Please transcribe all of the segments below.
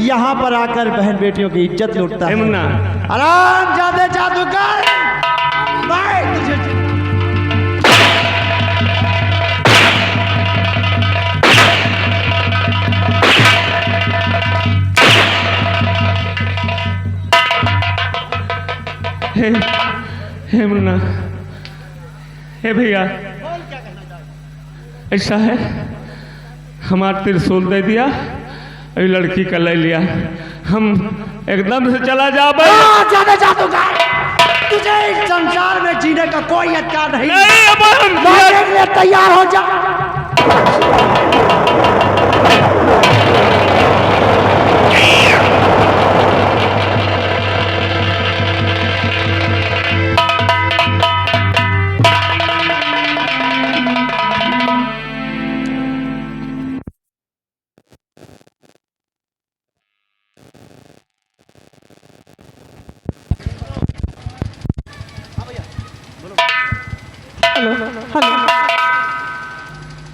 यहाँ पर आकर बहन बेटियों की इज्जत लूटता है। मुन्ना आराम जादे जादूगर भाई तुझे हे मुन्ना, हे भैया, ऐसा है हमारा त्रिशूल दे दिया, अभी लड़की का ले लिया, हम एकदम से चला जा ज्यादा जादूगर, तुझे इस संसार में जीने का कोई अधिकार नहीं। अब हम मारने के लिए तैयार हो जा।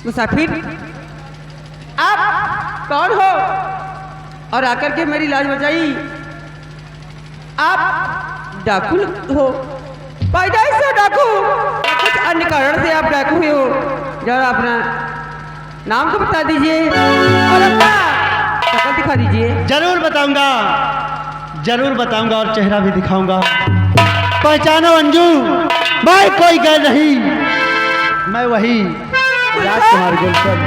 मुसाफिर, आप कौन हो और आकर के मेरी लाज बचाई? आप डाकू हो? पैदाइश से डाकू, कुछ अन्य कारण से आप डाकू हुए हो? जरा अपना नाम तो बता दीजिए और अपना शक्ल दिखा दीजिए। जरूर बताऊंगा, जरूर बताऊंगा और चेहरा भी दिखाऊंगा। पहचानो अंजू, मैं कोई गैर नहीं, मैं वही राजकुमार गुलशन।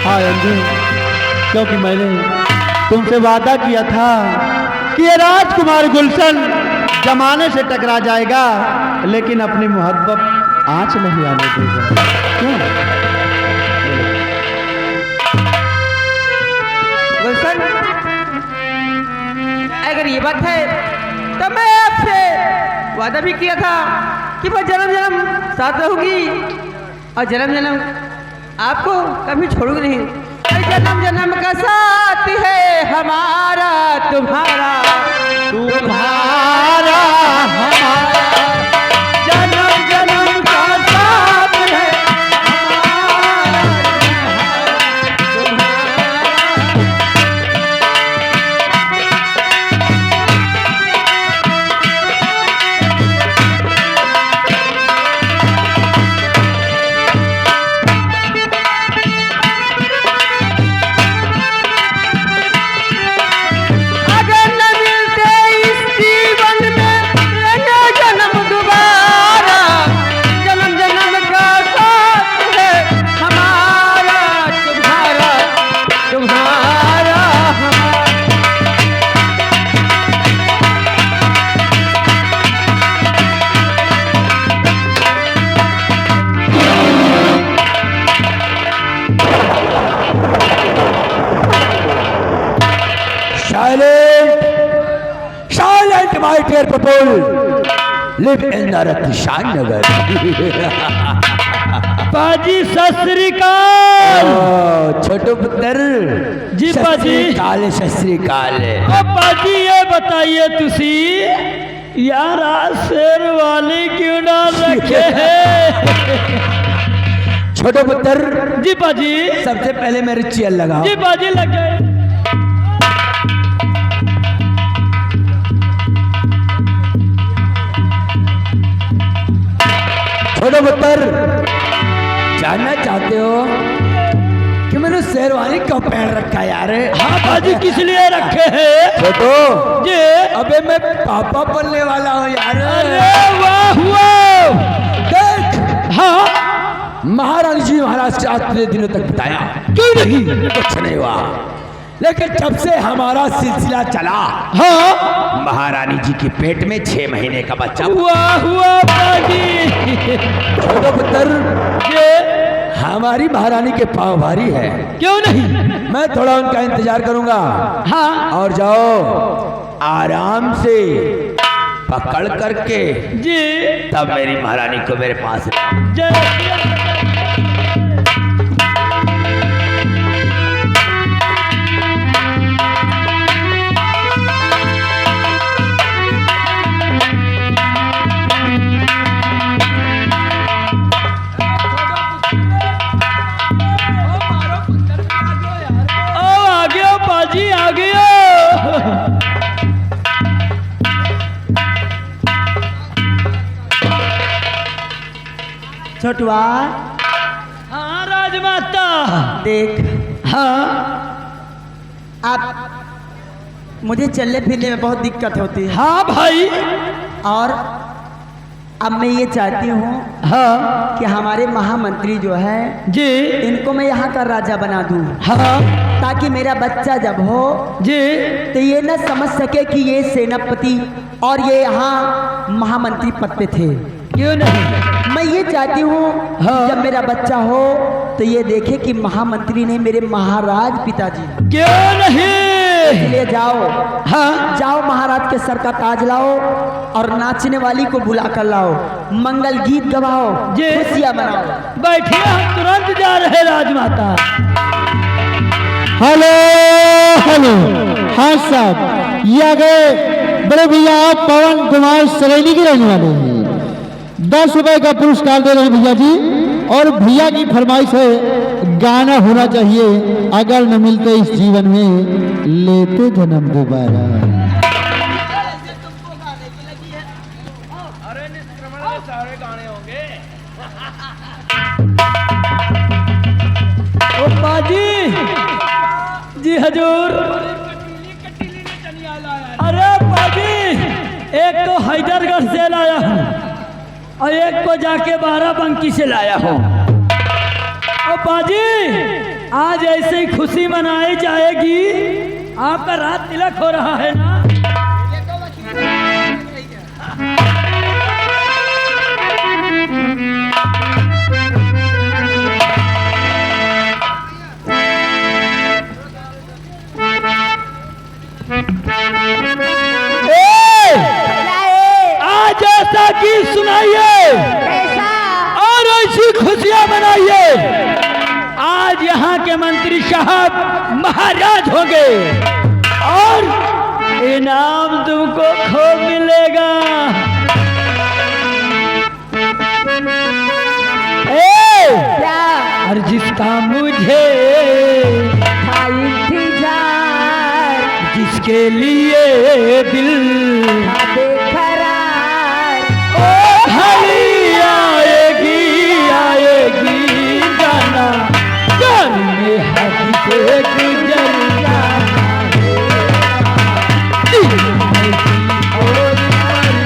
हाँ अंजू, क्योंकि मैंने तुमसे वादा किया था कि ये राजकुमार गुलशन जमाने से टकरा जाएगा लेकिन अपनी मोहब्बत आंच नहीं आने देगा। क्यों गुलशन, अगर ये बात है तो मैं आपसे वादा भी किया था कि मैं जन्म जन्म साथ रहूंगी और जन्म जन्म आपको कभी छोड़ूंगी नहीं। जन्म जन्म का साथ है हमारा तुम्हारा, तुम्हारा हमारा, जन्म जन्म का साथ है हमारा तुम्हारा। Silent, my dear people, live in the Ratishan Nagar. पाजी सत श्री अकाल। छोटू पुत्र जी पाजी। काल सत काल। पाजी ये बताइए तुसी यार आज शेर वाली क्यों डाल रखे हैं? छोटू पुत्र जी पाजी। सबसे पहले मेरे चेयर लगाओ। जी पाजी लग गए। छोटू पुत्र जानना चाहते हो कि मैंने शेरवानी क्यों पहन रखा है यार? हाँ पाजी, किस लिए रखे हैं? छोटू जी। अबे मैं पापा बनने वाला हूँ यार। अरे वाह वाह। देख, हाँ महारानी जी महाराज से आज कितने दिनों तक बताया, क्यों नहीं कुछ नहीं हुआ, लेकिन जब से हमारा सिलसिला चला, हाँ महारानी जी के पेट में 6 महीने का बच्चा हुआ हुआ पाजी। छोटो पुत्र, ये हमारी महारानी के पाँव भारी है। क्यों नहीं? मैं थोड़ा उनका इंतजार करूंगा। हाँ और जाओ आराम से पकड़ करके जी। तब मेरी महारानी को मेरे पास जय छोटुआ हाँ राजमाता। देख, हाँ आप मुझे चलने फिरने में बहुत दिक्कत होती है, हाँ भाई। और अब मैं ये चाहती हूँ हाँ कि हमारे महामंत्री जो है जी इनको मैं यहाँ का राजा बना दूँ, हाँ ताकि मेरा बच्चा जब हो जी तो ये न समझ सके कि ये सेनापति और ये यहाँ महामंत्री पद पे थे। क्यों नहीं। मैं ये चाहती हूँ हाँ। जब मेरा बच्चा हो तो ये देखे कि महामंत्री ने मेरे महाराज पिताजी। क्यों नहीं। इसलिए जाओ, हाँ जाओ महाराज के सर का ताज लाओ और नाचने वाली को बुला कर लाओ, मंगल गीत गवाओ, जी। खुशियाँ मनाओ। बैठिए, हम तुरंत जा रहे राजमाता। Hello hello. हाँ साहब, ये आ गए बड़े भैया आप पवन कुमार सरेली के रहने वाले हैं। 10 रुपए का पुरस्कार दे रहे हैं भैया जी। और भैया की फरमाइश है गाना होना चाहिए, अगर न मिलते इस जीवन में लेते जन्म दोबारा। ओ बाजी जी हजूर। अरे बाजी, एक तो हैदरगढ़ से लाया हूँ और एक को जाके बाराबंकी से लाया हूँ। ओ बाजी, आज ऐसे ही खुशी मनाई जाएगी। आपका रात तिलक हो रहा है ना। आज ऐसा गीत सुनाइए और ऐसी खुशियां मनाइए। आज यहाँ के मंत्री साहब महाराज होंगे और इनाम तुमको खूब मिलेगा। क्या और जिसका मुझे जिसके लिए दिल हरी आएगी आएगी जाना जाने हद से गुजर जाना और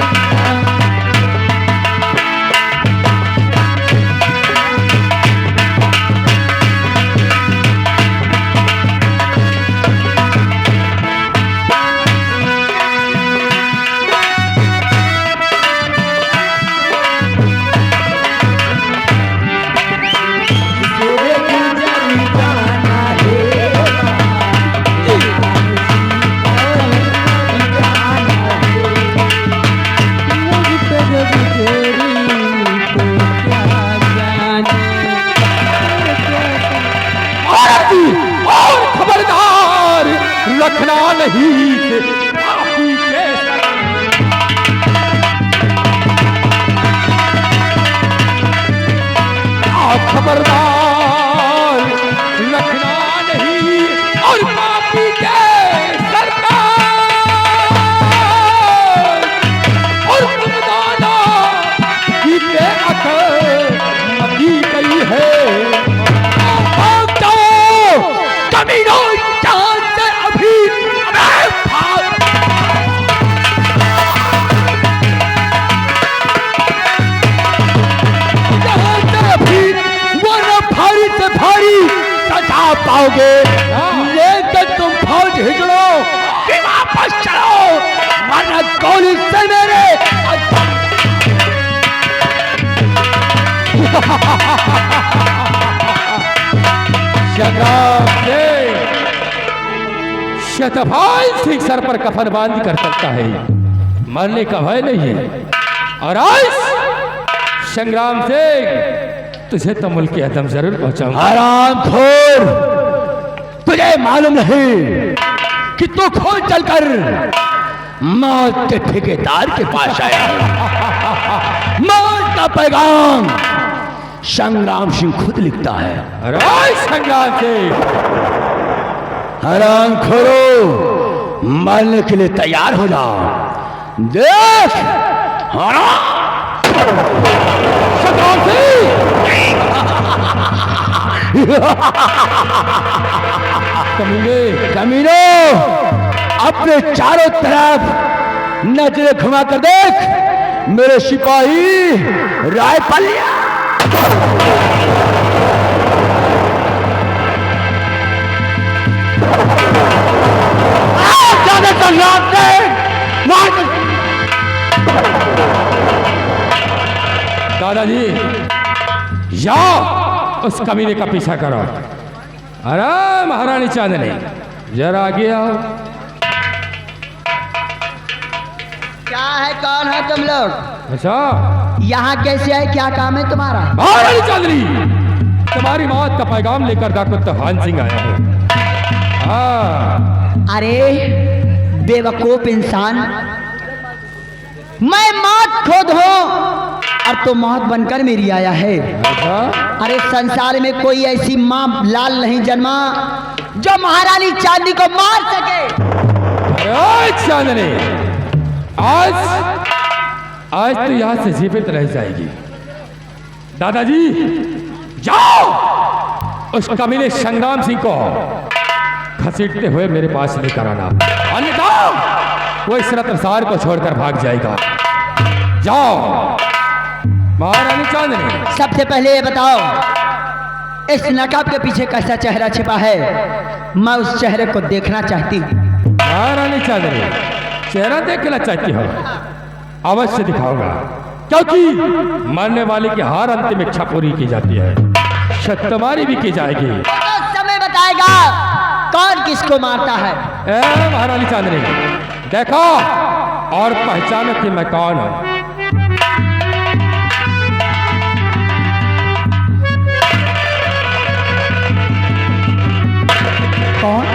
रखना नहीं खबरदार, रखना नहीं और पापी के सरकार और तुमदाना की के अखर मदी गई है। कमीनों चांद से अभी भारी से भारी सजा पाओगे, लेकिन तुम फौज हिजड़ो कि वापस चलो, वरना गोली से मेरे संग्राम से शतभाई सिंह सर पर कफन बांध कर सकता है, मरने का भय नहीं है। और आज संग्राम से तुझे तो मुल्क के अदम जरूर पहुंचाऊंगा। हरामखोर, तुझे मालूम नहीं कि तू खोज चलकर मौत के ठेकेदार के पास आया है। मौत का पैगाम संग्राम सिंह खुद लिखता है। अरे संग्राम सिंह, हरामखोरो, मरने के लिए तैयार हो जाओ। देख हराम कमीनो, अपने चारों तरफ नजरें घुमा कर देख, मेरे सिपाही रायफलिया। दादाजी जाओ उस कमीने का पीछा करो। अरे महारानी चांदनी, जरा आगे आओ। क्या है, कौन है तुम लोग? अच्छा, यहाँ कैसे आए, क्या काम है तुम्हारा? महारानी चांदनी, तुम्हारी मौत का पैगाम लेकर डॉक्टर तूफान सिंह आया है। हाँ। अरे बेवकूफ इंसान, मैं मौत खुद हूँ और तो मौत बनकर मेरी आया है। अच्छा, अरे संसार में कोई ऐसी माँ लाल नहीं जन्मा जो महारानी चांदनी को मार सके। अरे चांदनी, आज तो यहाँ से जीवित रह जाएगी। दादाजी जाओ उस कमीने संग्राम सिंह को घसीटते हुए मेरे पास लेकर आना, अन्यथा वो इस रत्नसार को छोड़कर भाग जाएगा। जाओ महारानी चांदनी। सबसे पहले ये बताओ, इस नकाब के पीछे कैसा चेहरा छिपा है? मैं उस चेहरे को देखना चाहती हूँ। महारानी चांदनी, चेहरा देखना चाहती हो? अवश्य दिखाऊंगा, क्योंकि मरने वाले की हर अंतिम इच्छा पूरी की जाती है, शतमारी भी की जाएगी। तो समय बताएगा कौन किसको मारता है। ए महारानी चांदनी, देखो और पहचानो कि मैं कौन हूं। कौन?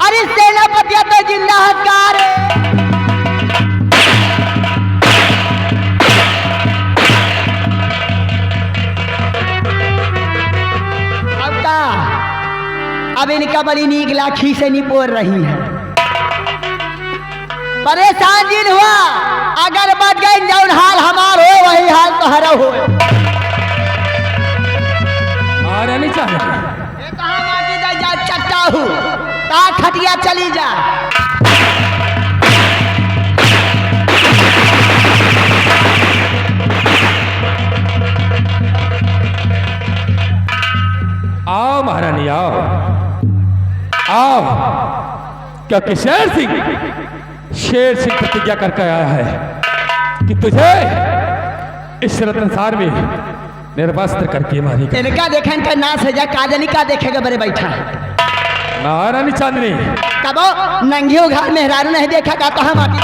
अरे सेनापति तो जिंदा हत्यार है। अब इनका बड़ी नीक लाठी से निपोर रही है। परेशान जिन हुआ, अगर बच गए जौन हाल हमार हो वही हाल तो हरा हो। महारानी चांदनी, कहाँ माटी दे जा चट्टा हूँ, कहाँ खटिया चली जा। आओ महारानी, आओ आओ, क्योंकि शेर सिंह प्रतिज्ञा करके आया है कि तुझे इस रत्नसार में निर्वस्त्र करके मारेगा। इनका देखे इनका नाश है जा, काजनी का देखेगा बड़े बैठा। महारानी चांदनी, कबो नंगियो घर मेहरारू नहीं देखा का कहाँ माटी।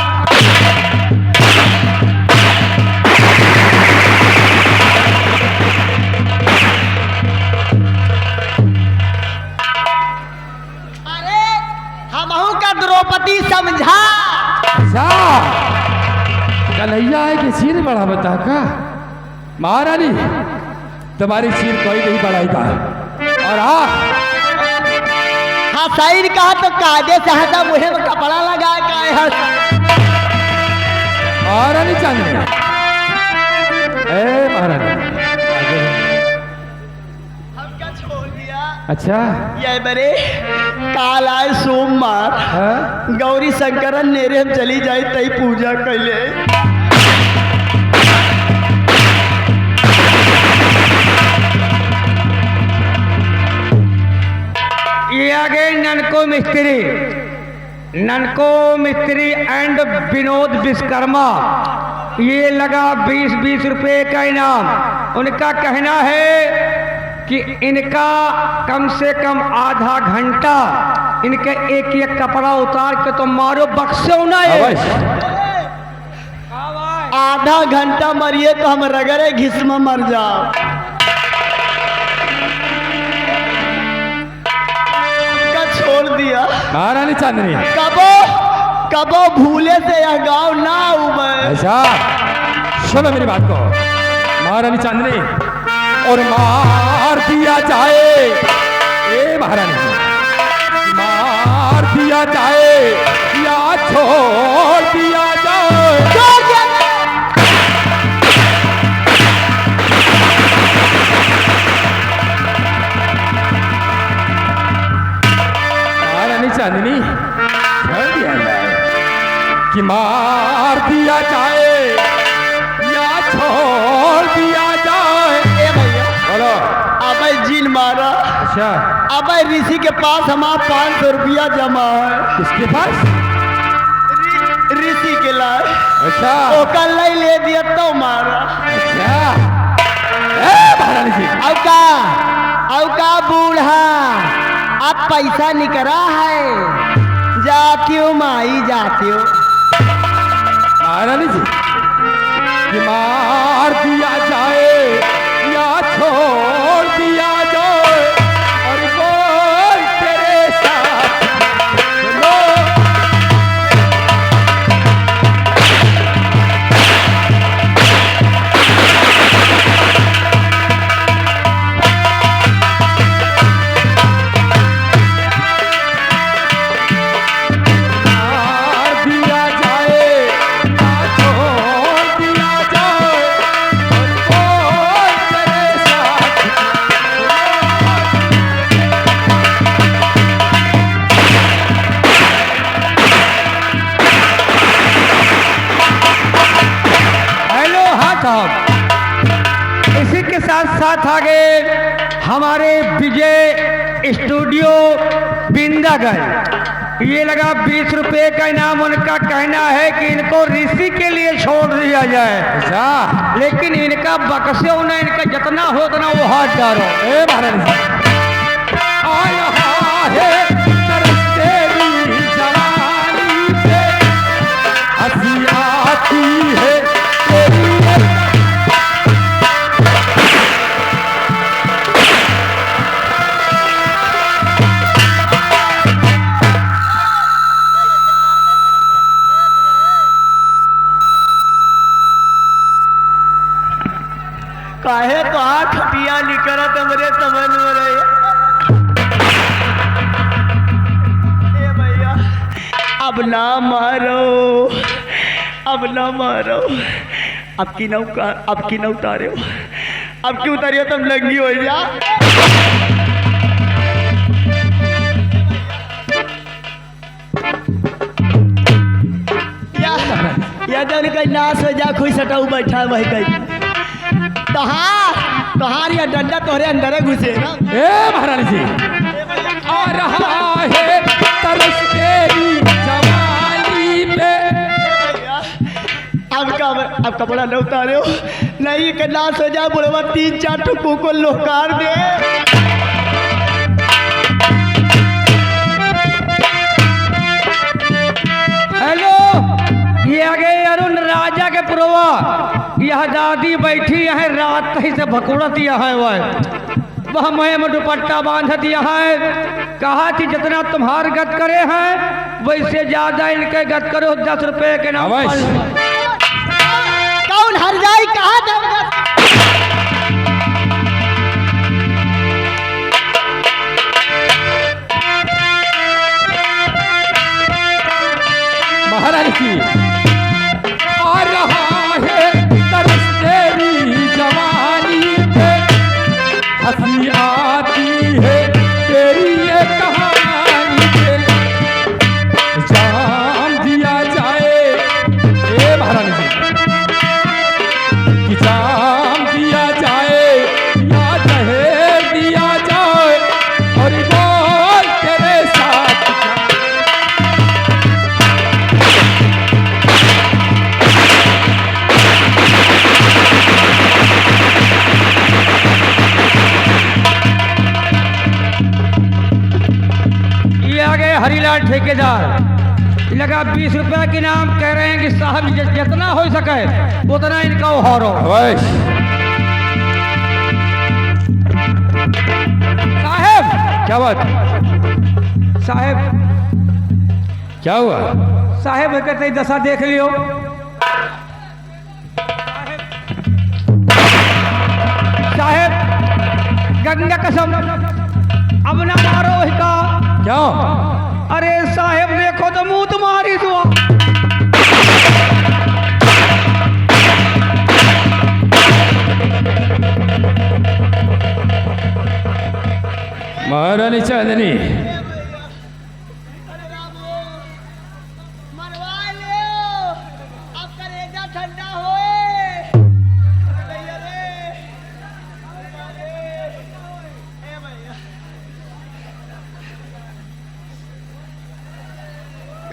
द्रौपदी समझा। अच्छा, कन्हैया है कि सिर बड़ा बता का? महारानी, तुम्हारी सिर कोई नहीं बढ़ाएगा। और हाँ सही कहा, तो कायदे से हटा, मुहे में कपड़ा लगा का। महारानी चांदनी, ए महारानी, अच्छा ये बरे काल आए सोमवार, गौरी शंकरन नेरे हम चली जाए तई पूजा कैले। ये आगे ननको मिस्त्री एंड विनोद विश्वकर्मा, ये लगा 20-20 रुपए का इनाम। उनका कहना है कि इनका कम से कम आधा घंटा इनके एक एक कपड़ा उतार के तो मारो बक्सो ना। आधा घंटा मरिए तो हम रगड़े घिसमा मर जाओ। छोड़ दिया महारानी चांदनी, कबो भूले से यह गांव ना उबे। अच्छा सुनो मेरी बात को महारानी चांदनी, और मार दिया जाए, ए महारानी, मार दिया जाए या छोड़ दिया जाए। चांदनी छोड़ दिया जाए कि मार दिया जाए या छोड़ दिया जाए। ए भैया बोलो। अबे जीन मारा। अच्छा अबे ऋषि के पास हमारा 500 रुपया जमा है। किसके पास? ऋषि के लाए। अच्छा ओकर लाई ले दिया तो मारा। अच्छा ए महारानी जी औका बूढ़ा अब पैसा निकला है। जाती हो माई जाती हो। महारानी जी कि मार दिया जाए या छोड़ दिया जाए और बोल तेरे साथ चलो। मार दिया जाए या छोड़ दिया जाए और बोल तेरे साथ हेलो हाँ साहब, इसी के साथ साथ आगे हमारे विजय स्टूडियो बिंदागढ़ ये लगा 20 रुपए का इनाम। उनका कहना है कि इनको ऋषि के लिए छोड़ दिया जाए। अच्छा लेकिन इनका बक्से होना, इनका जितना हो उतना वो हाथ डालो। ए महारानी जी आया है तरस तेरी जवानी पे हंसी आती है तेरी काहे तो खटिया निकलत हमरे समझ में रहे। ए भैया अब ना मारो, अब ना मारो। अब की न उतारे हो। अब की उतारियो तुम लंगी हो जा। या जन कहीं नाश हो जा खुश हटाऊ बैठा वही कहीं तोहार या डंडा तोहरे अंदर घुसे ना। ए महारानी जी आ रहा है तरस तेरी जवानी पे। अब कपड़ा न उतारे हो नहीं के नाश हो जा। बुढ़वा 3-4 ठुकू को लोकार दे। हेलो ये आ गए अरुण राजा के पुरवा। यह दादी बैठी है रात ही से भकुड़ा दिया है वह मुँह में दुपट्टा बांध दिया है। कहा कि जितना तुम्हार गत करे हैं वैसे ज्यादा इनके गत करो 10 रुपए के नाम पर। कौन हर जाए कहा दे। महारानी जी आ रहा है तरस तेरी जवानी पे हंसी आती है तेरी ये कहानी पे। जान दिया जाए ए महारानी जी कि जान दिया जाए या जहर दिया जाए और बोल तेरे साथ हरीलाल ठेकेदार लगा 20 रुपए के नाम कह रहे हैं कि साहब जितना हो सके उतना इनका उहारो। साहब क्या बात? साहब क्या हुआ? साहब कहते दशा देख लियो। साहब गंगा कसम अब ना मारो का। क्यों? अरे साहब देखो तो मुंह तुम्हारी दुआ। महारानी चांदनी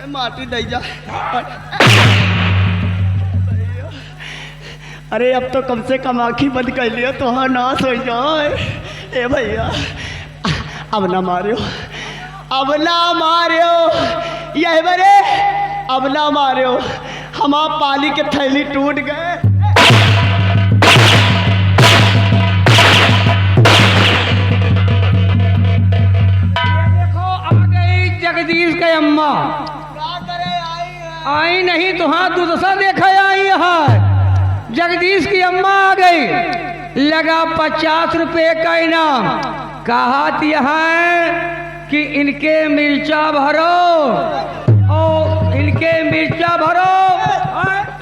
माटी दई जा। अरे अब तो कम से कम आँखी बंद कर लियो तो हाँ नाश हो जाए। ए भैया अब ना मारियो, अब ना मारियो, यह बरे अब ना मारियो, हम पानी के थैली टूट गए। देखो आ गई जगदीश के अम्मा। आई नहीं तो हाँ दुर्दशा देखा आई है। जगदीश की अम्मा आ गई, लगा 50 रुपए का इनाम। कहा है कि इनके मिर्चा भरो और इनके मिर्चा भरो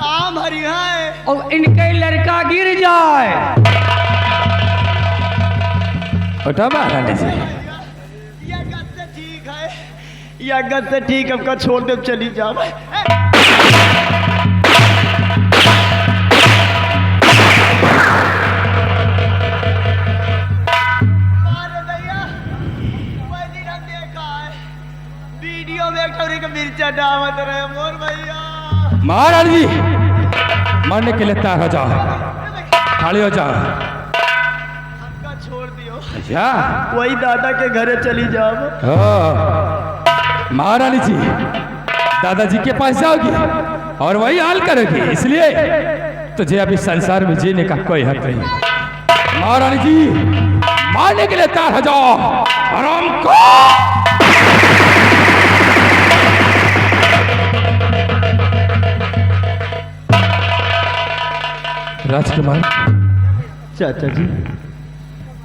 काम हरी है और इनके लड़का गिर जाए। उठा महारानी जी। यह गत से ठीक है, यह गत से ठीक, हमका छोड़ दे चली जा। वीडियो में एक मिर्चा डावत रहे मोर भैया। महारानी जी मरने के लिए तैयार हो जाओ, खड़े हो जाओ। हमका छोड़ दियो, अच्छा वही दादा के घरे चली जाओ। महारानी जी दादाजी के पास जाओगी और वही हाल करोगी, इसलिए तुझे अभी संसार में जीने का कोई हक नहीं। महारानी जी मारने के लिए तैयार हो जाओ। आराम को राजकुमार। चाचा जी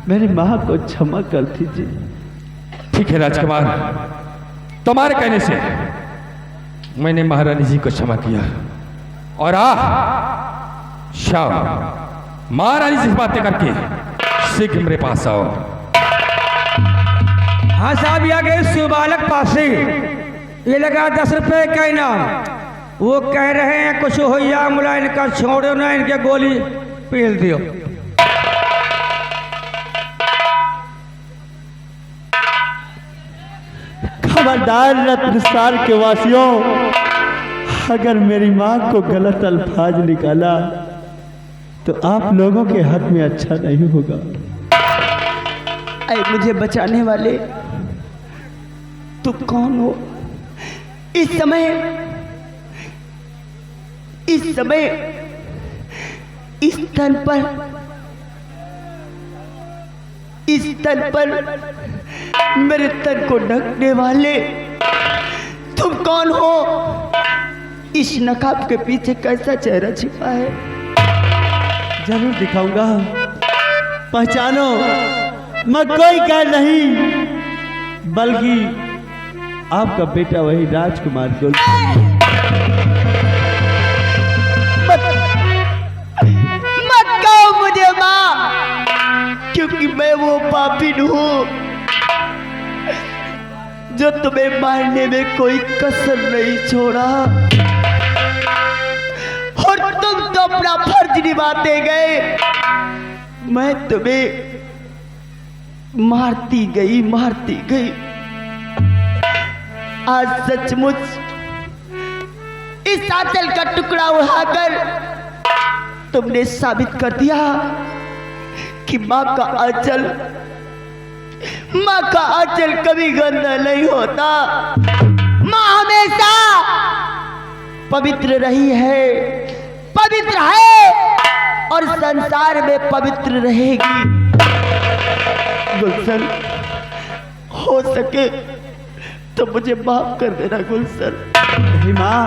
मेरी माँ को क्षमा कर दीजिए। ठीक है राजकुमार, तुम्हारे कहने से मैंने महारानी जी को क्षमा किया। और शाम महारानी जी से बातें करके शीघ्र मेरे पास आओ। हाँ साहब आ गए सुबालक पासे, ये लगा 10 रुपए का इनाम। वो कह रहे हैं कुछ हो या मुला इनका छोड़ो ना, इनके गोली पील दियो। खबरदार रत्नसार के वासियों, अगर मेरी माँ को गलत अल्फाज निकाला तो आप लोगों के हक में अच्छा नहीं होगा। ऐ मुझे बचाने वाले तुम कौन हो? इस समय इस तन पर मेरे तन को ढकने वाले तुम कौन हो? इस नकाब के पीछे कैसा चेहरा छिपा है? जरूर दिखाऊंगा, पहचानो। मैं कोई गैर नहीं बल्कि आपका बेटा वही राजकुमार गुलशन। मत कहो मुझे माँ, क्योंकि मैं वो पापी हूँ जो तुम्हें मारने में कोई कसर नहीं छोड़ा। और तुम तो अपना फर्ज निभाते गए, मैं तुम्हें मारती गई। आज सचमुच इस आंचल का टुकड़ा उठाकर तुमने साबित कर दिया कि माँ का आंचल कभी गंदा नहीं होता। माँ हमेशा पवित्र रही है, पवित्र है और संसार में पवित्र रहेगी। गुलशन, हो सके तो मुझे माफ कर देना गुलशन। माँ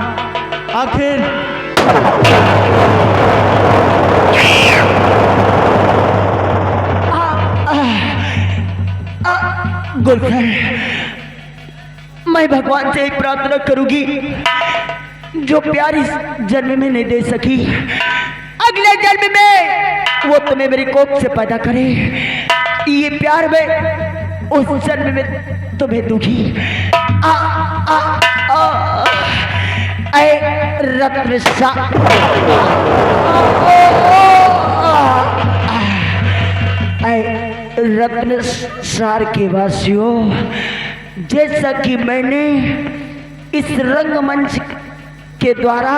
आखिर गुलशन, मैं भगवान से एक प्रार्थना करूंगी, जो प्यार इस जन्म में नहीं दे सकी, अगले जन्म में वो तुम्हें मेरी कोख से पैदा करे। ये प्यार में उस जन्म में तुम्हें दुखी रत्न सार के वासियों, जैसा कि मैंने इस रंगमंच के द्वारा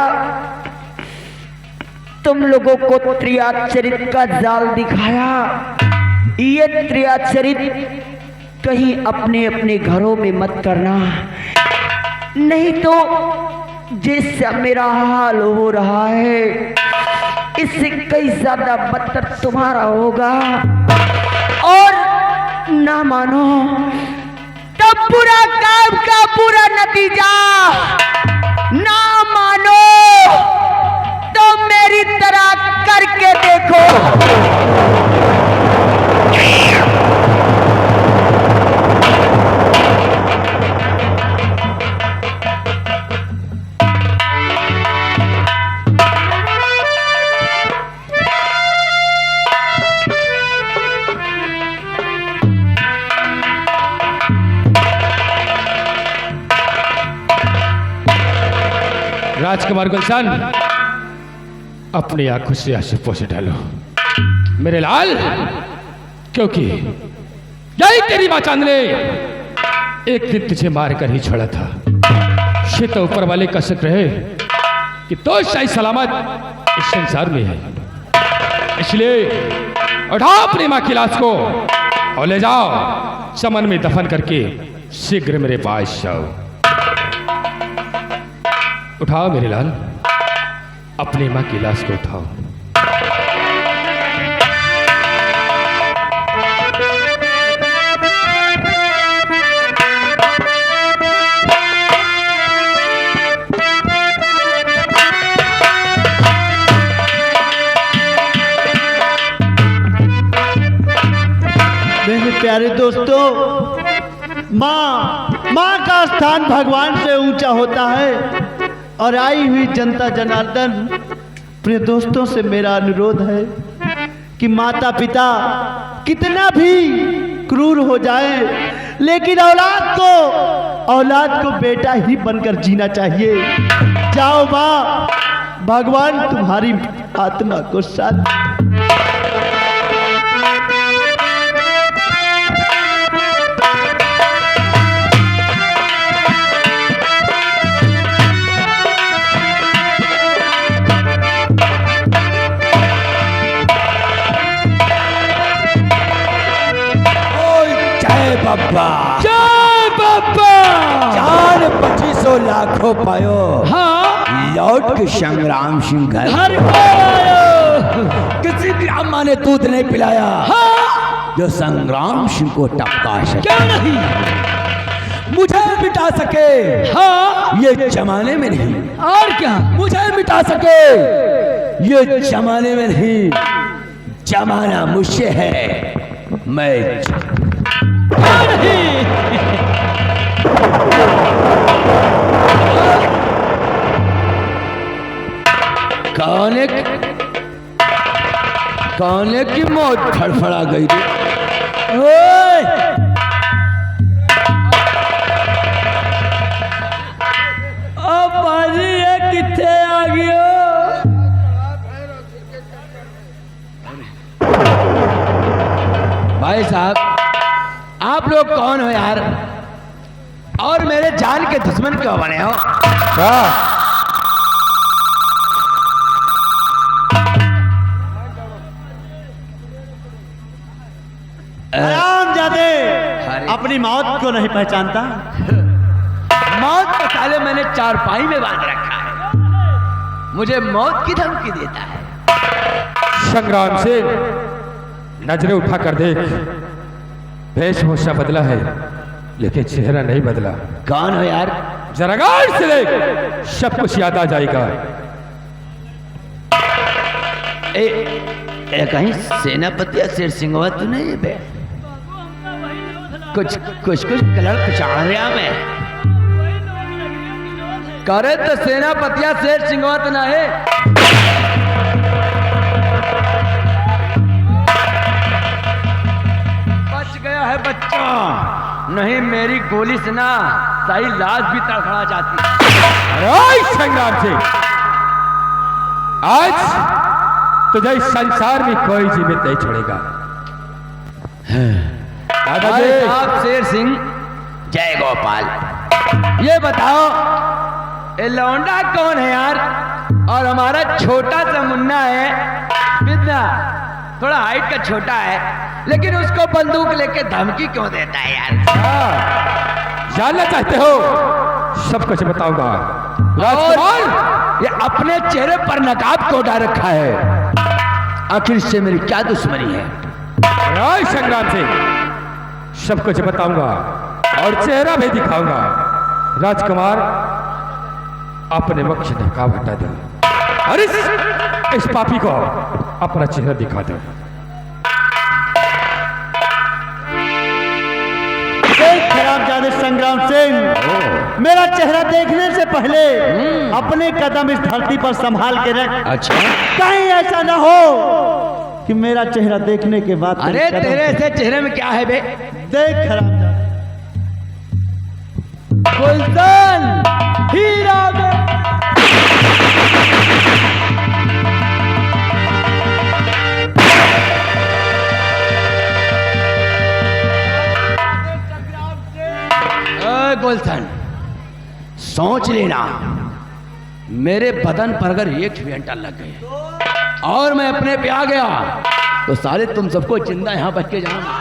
तुम लोगों को त्रियाचरित का जाल दिखाया। ये त्रियाचरित कहीं अपने अपने घरों में मत करना, नहीं तो जैसा मेरा हाल हो रहा है इससे कई ज्यादा बदतर तुम्हारा होगा। और ना मानो तो पूरा काम का पूरा नतीजा, ना मानो तो मेरी तरह करके देखो। राजकुमार गुलशन, अपनी आंखों से आंसू पोंछ डालो मेरे लाल, क्योंकि यही तेरी मां चांद ने एक दिन तुझे मारकर ही छोड़ा था। ये तो ऊपर वाले का शुक्र है कि तो सही सलामत इस संसार में है। इसलिए उठाओ अपनी मां की लाश को और ले जाओ चमन में दफन करके शीघ्र मेरे पास जाओ। उठाओ मेरे लाल, अपनी मां की लाश को उठाओ। मेरे प्यारे दोस्तों, माँ का स्थान भगवान से ऊंचा होता है। और आई हुई जनता जनार्दन, प्रिय दोस्तों से मेरा अनुरोध है कि माता पिता कितना भी क्रूर हो जाए, लेकिन औलाद को बेटा ही बनकर जीना चाहिए। जाओ माँ, भगवान तुम्हारी आत्मा को शांति। बाबा जय बाबा। जान 2500 लाखों पायो, हाँ लौट के संग्राम सिंह घर किसी ब्राह्मण ने दूध नहीं पिलाया, हाँ जो संग्राम सिंह को टपका सके, क्या नहीं, मुझे मिटा सके, हाँ ये जमाने में नहीं। और क्या, मुझे मिटा सके ये जमाने में नहीं, जमाना मुझसे है। मैं काने की मौत फड़फड़ा गई थी। ओए! अब बाजी ये किथे आ गया। भाई साहब, आप लोग कौन हो यार, और मेरे जान के दुश्मन क्यों बने हो? हरामजादे, अपनी मौत को नहीं पहचानता। मौत को साले मैंने चारपाई में बांध रखा है, मुझे मौत की धमकी देता है। संग्राम से नजरें उठा कर देख, वेशभूषा बदला है लेकिन चेहरा नहीं बदला। कौन हो यार? जरा गौर से देख, सब कुछ याद आ जाएगा। कहीं सेनापति या शेर सिंह तू नहीं बे? कुछ कलर कुचाड़ रहा मैं करे तो सेनापति या शेर सिंह तो ना है। बच गया है बच्चा, नहीं मेरी गोली से ना सही लाश भी तड़फड़ा जाती। अरे संग्राम से, आज तुझे इस संसार में कोई जीवित नहीं छोड़ेगा। भाई साहब शेर सिंह, जय गोपाल। ये बताओ ये लौंडा कौन है यार? और हमारा छोटा सा मुन्ना है कितना, थोड़ा हाइट का छोटा है, लेकिन उसको बंदूक लेके धमकी क्यों देता है यार? जानना चाहते हो? सब कुछ बताऊंगा राजकुमार। ये अपने चेहरे पर नकाब क्यों डाल रखा है? आखिर इससे मेरी क्या दुश्मनी है? राय संग्राम सिंह, सब कुछ बताऊंगा और चेहरा भी दिखाऊंगा। राजकुमार, अपने मुख से नकाब हटा दो और इस पापी को अपना चेहरा दिखा दो। देख हरामजादे संग्राम सिंह, मेरा चेहरा देखने से पहले अपने कदम इस धरती पर संभाल के रख। अच्छा, कहीं ऐसा ना हो कि मेरा चेहरा देखने के बाद अरे तेरे ऐसे चेहरे में क्या है बे? देख हरामजादे, गुलशन हीरा बे। गुलशन, सोच लेना मेरे बदन पर अगर एक घंटा लग गए और मैं अपने पे आ गया तो साले तुम सबको जिंदा यहां बच के जाऊंगा।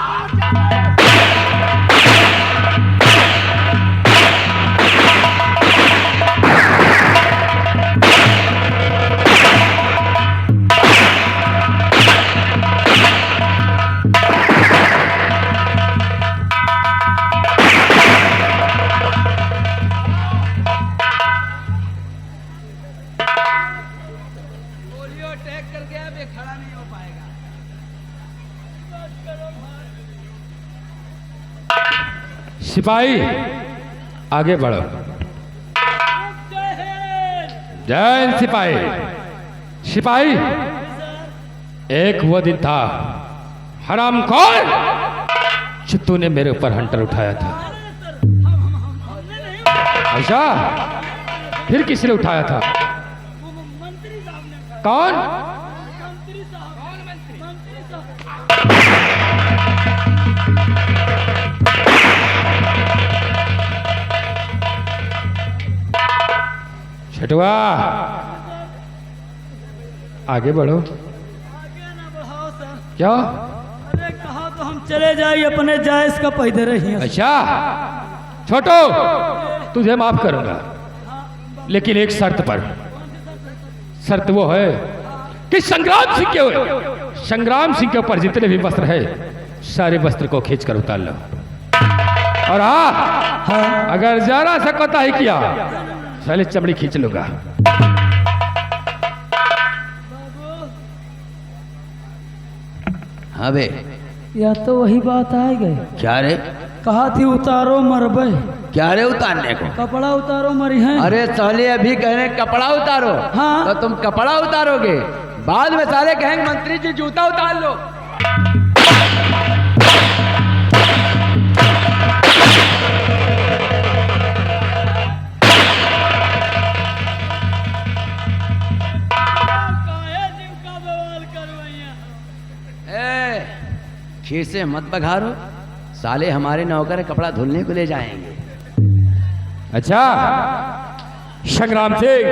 सिपाही आगे बढ़ो। जय हिंद सिपाही। सिपाही, एक वो दिन था हरामखोर चित्तू ने मेरे ऊपर हंटर उठाया था। अच्छा, फिर किसने उठाया था? कौन? छटुआ, आगे बढ़ो। क्या? अरे कहा तो हम चले जाइए, अपने जायज का पैदे रहिए। अच्छा छोटो, तुझे माफ करूंगा, लेकिन एक शर्त पर। शर्त वो है कि संग्राम सिंह के ऊपर जितने भी वस्त्र है सारे वस्त्र को खींच कर उतार लो। और हाँ, अगर जरा सा कोताही किया साले चमड़ी खींच लूंगा। हाँ बे, या तो वही बात आ गई। क्या रे? कहा थी उतारो मरबे। क्या रे उतारने को? कपड़ा उतारो मरी है। अरे साले अभी कह रहे कपड़ा उतारो। हाँ। तो तुम कपड़ा उतारोगे, बाद में साले कहेंगे मंत्री जी जूता उतार लो। खीसे मत बघारो, साले हमारे नौकर कपड़ा धुलने को ले जाएंगे। अच्छा संग्राम सिंह,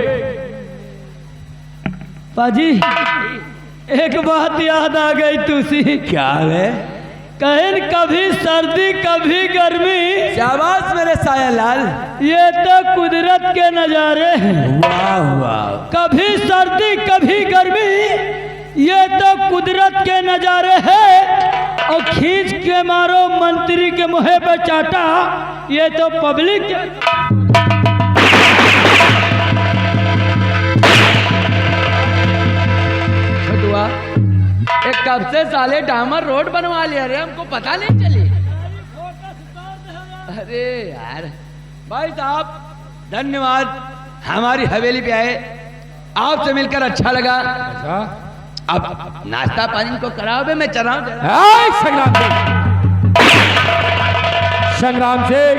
पाजी एक बात याद आ गई तुसी। क्या है? कहन कभी सर्दी कभी गर्मी। शाबाश मेरे साया लाल, ये तो कुदरत के नजारे हैं। वाह वाह। कभी सर्दी कभी गर्मी, ये तो कुदरत के नजारे हैं। और खींच के मारो मंत्री के मुँह पे चाटा, ये तो पब्लिक। छटुआ, एक कब से साले डामर रोड बनवा लिया रे, हमको पता नहीं चली। अरे यार भाई साहब धन्यवाद, हमारी हवेली पे आए, आपसे मिलकर अच्छा लगा। अच्छा अब नाश्ता पानी को कराओ बे, मैं चल रहा हूँ। हाय संग्राम सिंह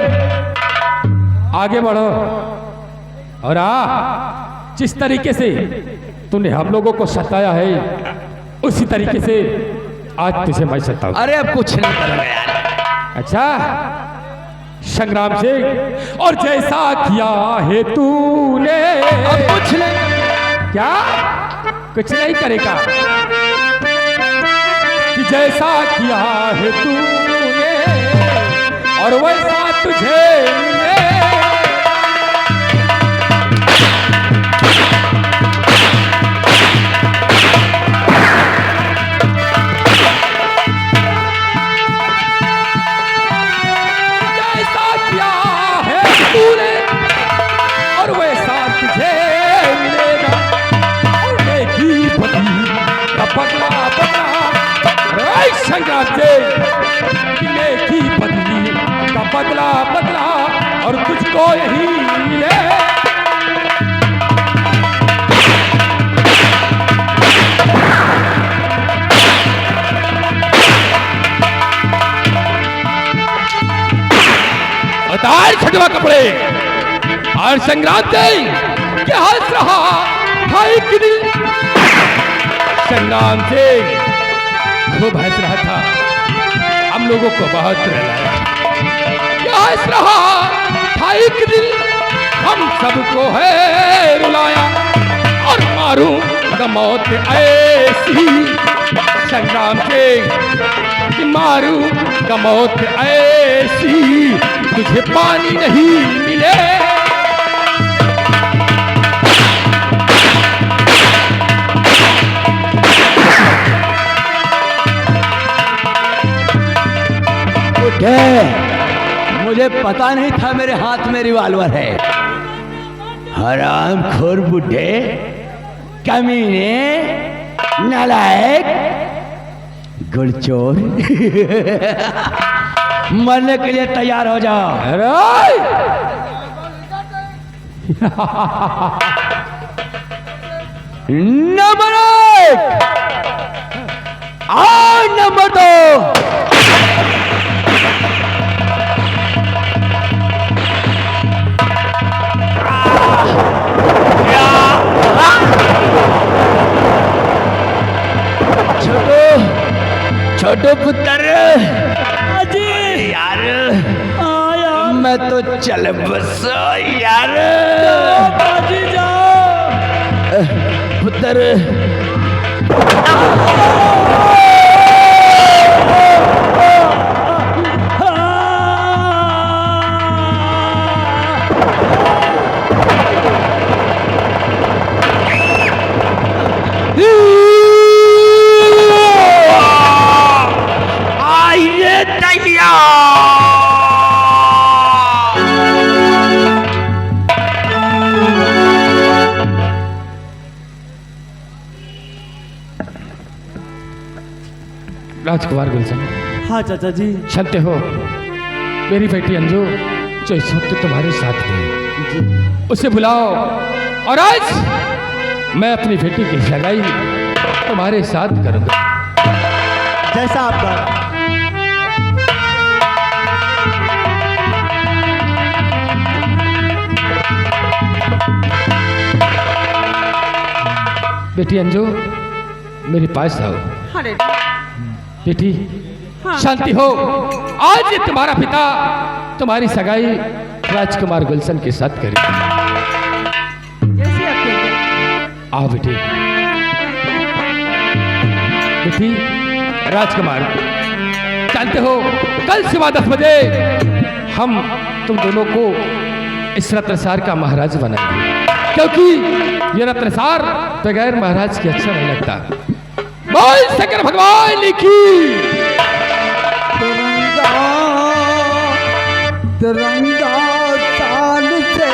आगे बढ़ो। और जिस तरीके से तूने हम लोगों को सताया है उसी तरीके से आज तुझे मैं सताऊं। अरे अब कुछ नहीं करूंगा यार। अच्छा संग्राम से, और जैसा किया है तूने। अब कुछ नहीं, क्या कुछ नहीं करेगा? कि जैसा किया है तूने और वैसा तुझे मिले। जैसा किया है तूने और वैसा तुझे मिलेगा। और देखी पति का बदला बदला संग्राम से, देखी पत्नी का बदला बदला और तुझको यही मिले। उतार छठवा कपड़े और संग्राम से क्या हंस रहा भाई की दिल। संग्राम से खूब हंस रहा था, हम लोगों को बहुत रुलाया। क्या हंस रहा था एक दिल, हम सबको है रुलाया। और मारूं का मौत ऐसी संग्राम से, कि मारूं का मौत ऐसी तुझे पानी नहीं मिले। मुझे पता नहीं था मेरे हाथ में रिवॉल्वर है। हराम खोर बुड्ढे, कमीने, नालायक, गुड़चोर, मरने के लिए तैयार हो जाओ। नंबर 1 और नंबर 2 छोटो पुत्र यार, मैं तो चल बस यार। पुत्र राजकुमार गुलशन। हाँ चाचा जी। चलते हो मेरी बेटी अंजू जो इस वक्त तुम्हारे साथ है, उसे बुलाओ और आज मैं अपनी बेटी की सगाई तुम्हारे साथ करूंगा। जैसा आपका। बेटी अंजू मेरे पास आओ। अरे बेटी शांति हो, आज ये तुम्हारा पिता तुम्हारी सगाई राजकुमार गुलशन के साथ करेगा। जैसे आप कहते हैं। आओ बेटी। बेटी राजकुमार, जानते हो कल सुबह 10 बजे हम तुम दोनों को इस रत्नसार का महाराज बनाएंगे, क्योंकि ये रत्नसार बगैर महाराज के अच्छा नहीं लगता। बोल शंकर भगवान की। तिरंगा तान से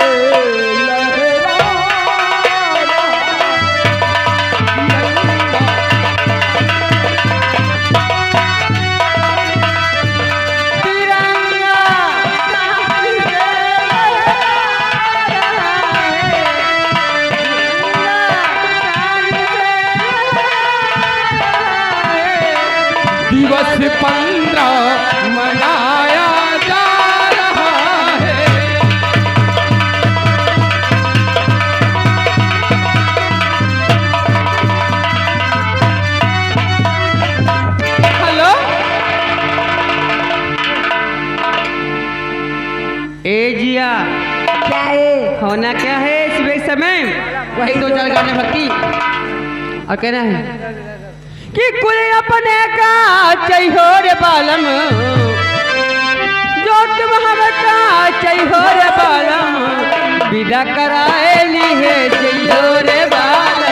दिवस 15 मनाया जा रहा है। ए जिया क्या है? होना क्या है सुबह के समय? वही 2-4 गाने भक्ति और कहना है कि कुल अपने का चाहिए रे बालम, जो तुम हमका चाहिए रे बालम, विदा कराए ली है चाहिए रे बालम।